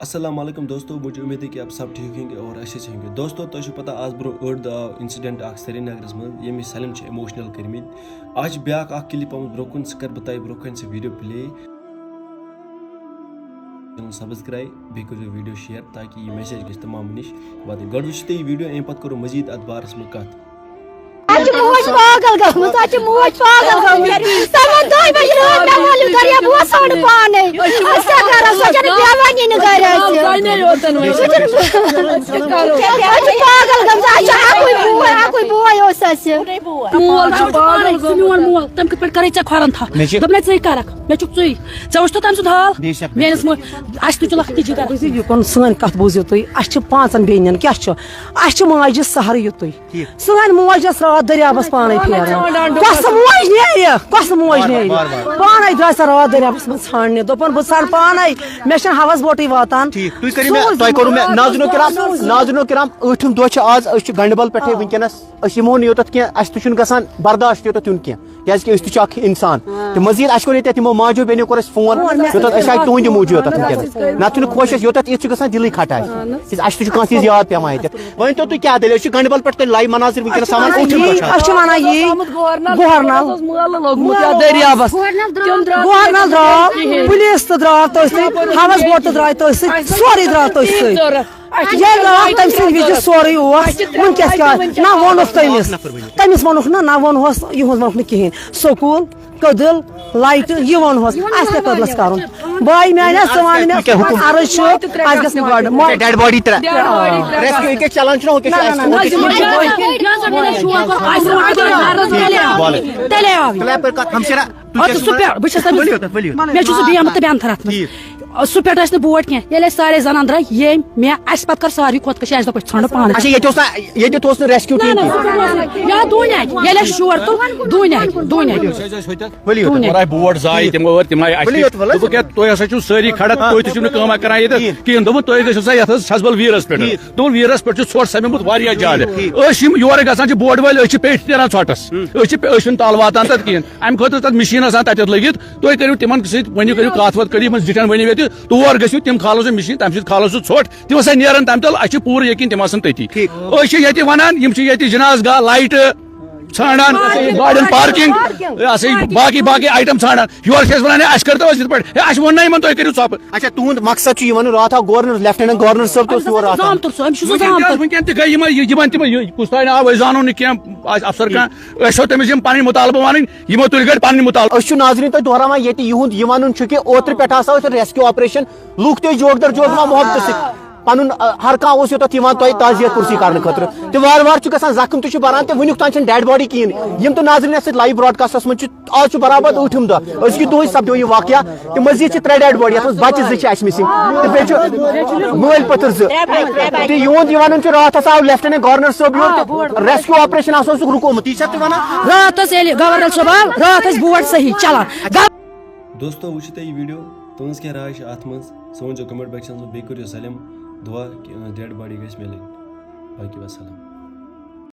السلام علیکم دوستو، مجھے امید ہے کہ آپ سب ٹھیک ہوں گے اور اچھے سے ہوں گے. دوستو تُہۍ پتہ آز برو 8 دۄہ انسیڈنٹ اکھ سرینگرس منٛز ییٚمہِ سٲلِم چھِ ایموشنل کٔرمٕتۍ. آز چھِ بیاکھ اکھ کلپ آمٕژ برونٛہہ کُن، سُہ کرٕ بہٕ تۄہہِ برونٛہہ کَنہِ سُہ ویڈیو پلے. چینل سبسکرائب بیٚیہِ کٔرِو ویڈیو شیئر تاکہ یہ میسیج گژھِ تمام نِش واتٕنۍ. گۄڈٕ وٕچھِو تُہۍ یہِ ویڈیو، اَمہِ پتہٕ کرو مزیٖد اتھ بارس منٛز کتھ. موج پاگل گٔمٕژ، اَتھ چھِ موج پاگل گٔمٕژ. تِمن 2 بجہِ رٲژ مےٚ ووٚن دٔریاب بہٕ وَسہٕ نہٕ پانے. أسۍ کیٛاہ کرو؟ سۄ چھَنہٕ بیٚہوٲنی نہٕ گرِ اَسہِ. أسۍ چھِ پاگل گٔمٕژ. اَسہِ چھُ اَکُے بوے اوس اَسہِ. مول چھُ پاگل، سُہ میون مول. تَمہِ کِتھ پٲٹھۍ کَرے ژےٚ کھۄرن تھپھ؟ دوٚپ ژٕے کَرکھ، مےٚ چھُکھ ژٕے. ژےٚ وٕچھتو تٔمۍ سُنٛد حال؟ میٲنِس اَسہِ تہِ چھُ لۄکٹہِ جِگر. یُکُن سٲنۍ کتھ بوٗزِو تُہۍ، اَسہِ چھِ 5 بیٚنٮ۪ن کیٛاہ چھُ، اَسہِ چھِ ماجہِ سہرٕ یُتُے. سٲنۍ موج ٲس راتھ دٔریابس پانے پھیران. کۄس موج نیرِ، کۄس موج نیرِ؟ پانے درٛاے سۄ راتھ دٔریابس منٛز ژھانڈنہِ. دوٚپُن بہٕ ژھانڈٕ پانے، مےٚ چھنہٕ ہوس بوٹٕے واتان. ناظرینو کرام 8م دۄہ چھُ آز. أسۍ چھِ گنڈبل پٮ۪ٹھے ونکیٚنس. أسۍ یِمو نہٕ یوٚتتھ کینٛہہ، اَسہِ تہِ چھُنہٕ گژھان برداشت یوٚتتھ یُن کینٛہہ، کیازکہِ أسۍ تہِ چھِ اکھ انسان. تہٕ مزیٖد اَسہِ کوٚر ییٚتٮ۪تھ یِمو ماجو بیٚنیو کوٚر اَسہِ فون یوٚتتھ أسۍ آیہِ تُہنٛدِ موٗجوٗب یوٚتتھ ونکیٚنس. نتہٕ چھُنہٕ خۄش اَسہِ یوٚتتھ یِتھ چھُ گژھان دِلٕے کھٹاے. اَسہِ تہِ چھُ کانٛہہ چیٖز یاد پیٚوان ییٚتٮ۪تھ. ؤنۍتو تُہۍ کیٛاہ دٔلیٖل؟ أسۍ چھِ گنڈبل پٮ۪ٹھ تیٚلہِ لایِو مناظر ونکیٚنس سامان. أسۍ چھِ ونان یی گورنل دٔریابس گورنل درٛاو، پُلیٖس تہِ درٛاو تٔتھۍ سۭتۍ، ہوس بوٹ تہِ درٛاے تٔتھۍ سۭتۍ، سورُے درٛاو تٔتھۍ سۭتۍ. ییٚلہِ راتھ تٔمۍ سٕنٛدِ وِزِ سورُے اوس، وُنکیٚس کیٛاہ نہ ووٚنُکھ تٔمِس ووٚنُکھ نہ ووٚنہوس یِہُنٛد ووٚنُکھ نہٕ کِہینۍ. سکوٗل کٔدٕل لایٹہٕ یہِ ووٚنہوس. اَسہِ کیٛاہ کٔدلس کَرُن؟ باے میانہِ ژٕ وَن مےٚ عرض چھُ اَسہِ گژھِ گۄڈٕ ڈیڈ باڈی چلان بہٕ چھَس مےٚ چھُ سُہ بیہمُت تہٕ بیٚہن تھرَتھ منٛز. سُہ پٮ۪ٹھ ٲسۍ نہٕ بوٹ کینٛہہ. ییٚلہِ أسۍ سارے زنان درٛاے ییٚمۍ مےٚ اَسہِ پتہٕ کٔر ساروی کھۄتہٕ کٔشی. اَسہِ دوٚپ أسۍ ژھانڈو پانہٕ. ییٚتٮ۪تھ اوس نہٕ ریسکیوٗ ٹیٖم یا دوٗنۍ آیہِ. ییٚلہِ اَسہِ شور تُل دوٗنۍ آیہِ. بوٹ زایہِ تِمو تِم آیہِ دوٚپُکھ ہے تُہۍ ہسا چھِو سٲری کھڑا، تُہۍ تہِ چھِو نہٕ کٲمہ کران ییٚتٮ۪تھ کِہینۍ. دوٚپُن تُہۍ گٔژھِو سا یتھ حظ چھژبل ویٖرس پٮ۪ٹھ. دوٚپُن ویٖرس پٮ۪ٹھ چھُ ژھۄٹھ سمیومُت واریاہ زیادٕ. أسۍ یِم یورٕ گژھان چھِ بوٹہٕ وٲلۍ، أسۍ چھِ پیٚٹھۍ نیران ژھۄٹس. أسۍ چھِنہٕ تل واتان تتھ کِہینۍ. امہِ خٲطرٕ تتھ مِشیٖن آسان تتٮ۪تھ لٔگِتھ. تُہۍ کٔرِو تِمن سۭتۍ ؤنِو، کٔرِو کتھ وتھ کٔرِو یِمن زِٹھٮ۪ن ؤنِو ییٚتہِ تور گٔژھِو، تِم کھالو سُہ مِشیٖن، تمہِ سۭتۍ کھالو سُہ ژھۄٹھ، تِم ہسا نیرن تمہِ تل. اَسہِ چھُ پوٗرٕ یقیٖن تِم آسن تٔتی. أسۍ چھِ ییٚتہِ ونان یِم چھِ ییٚتہِ جناز گاہ لایٹہٕ ژھانڈان، گاڑٮ۪ن پارکنگ باقٕے آیٹم ژھانڈان. یورٕ چھِ أسۍ ونان اَسہِ کٔرتو أسۍ یِتھ پٲٹھۍ. اَسہِ ووٚن نا یِمن تُہۍ کٔرِو ژۄپہٕ. اچھا تُہُنٛد مقصد چھُ یِمن راتھ آو گورنر لیفٹیننٹ گورنر صٲب تہِ اوس یور راتھ. ونکٮ۪ن تہِ گٔے یِمن تِم کُس تانۍ آو أسۍ زانو نہٕ کینٛہہ افسر کانٛہہ. أسۍ چھو تٔمِس یِم پنٕنۍ مُطالبہٕ وَنٕنۍ، یِمو تُلۍ گۄڈٕ پنٕنۍ مُطالبہٕ. أسۍ چھِ ناظریٖن تۄہہِ دۄہراوان ییٚتہِ یِہُنٛد یہِ وَنُن چھُ کہِ اوترٕ پٮ۪ٹھ ہسا ٲسۍ ریسکیوٗ آپریشن. لُکھ تہِ جوک در جوک محبتہٕ سۭتۍ. پنُن ہر کانٛہہ اوس یوٚتتھ یِوان تۄہہِ تعزیت کُرسی کرنہٕ خٲطرٕ. تہٕ وارٕ وارٕ چھُ گژھان زخم تہِ چھُ بَران تہٕ وُنیُک تام چھنہٕ ڈیڈ باڈی کِہینۍ. یِم تہِ ناظریٖن اَسہِ سۭتۍ لایِو براڈکاسٹس منٛز چھِ، آز چھُ برابر 8م دۄہ. أزکہِ دۄہٕے سپدیو یہِ واقعہ. تہٕ مٔزیٖد چھِ 3 ڈیڈ باڈی، یَتھ منٛز بچہِ 2 چھِ اَسہِ مِسِنگ تہٕ بیٚیہِ چھُ مٲلۍ پٔتٕر 2. تہٕ یِہُنٛد یہِ وَنُن چھُ راتھ ہسا آو لیفٹیننٹ گورنر صٲب یور تہٕ ریسکیوٗ آپریشن ہسا اوسُکھ رُکومُت. یہِ چھا تُہۍ وَنان؟ راتھ ٲس ییٚلہِ گورنر صٲب آو، راتھ ٲسۍ بوٹ صحیح چلان. دوستو وٕچھِو تُہۍ یہِ ویڈیو، تُہنٛز کیٛاہ راے چھِ اتھ منٛز سُہ ؤنۍزیو کمنٹ باکسس منٛز. بیٚیہِ کٔرِو سٲلِم دُعا کہِ ڈیڈ باڈی گژھِ مِلٕنۍ. باقٕے وسلام.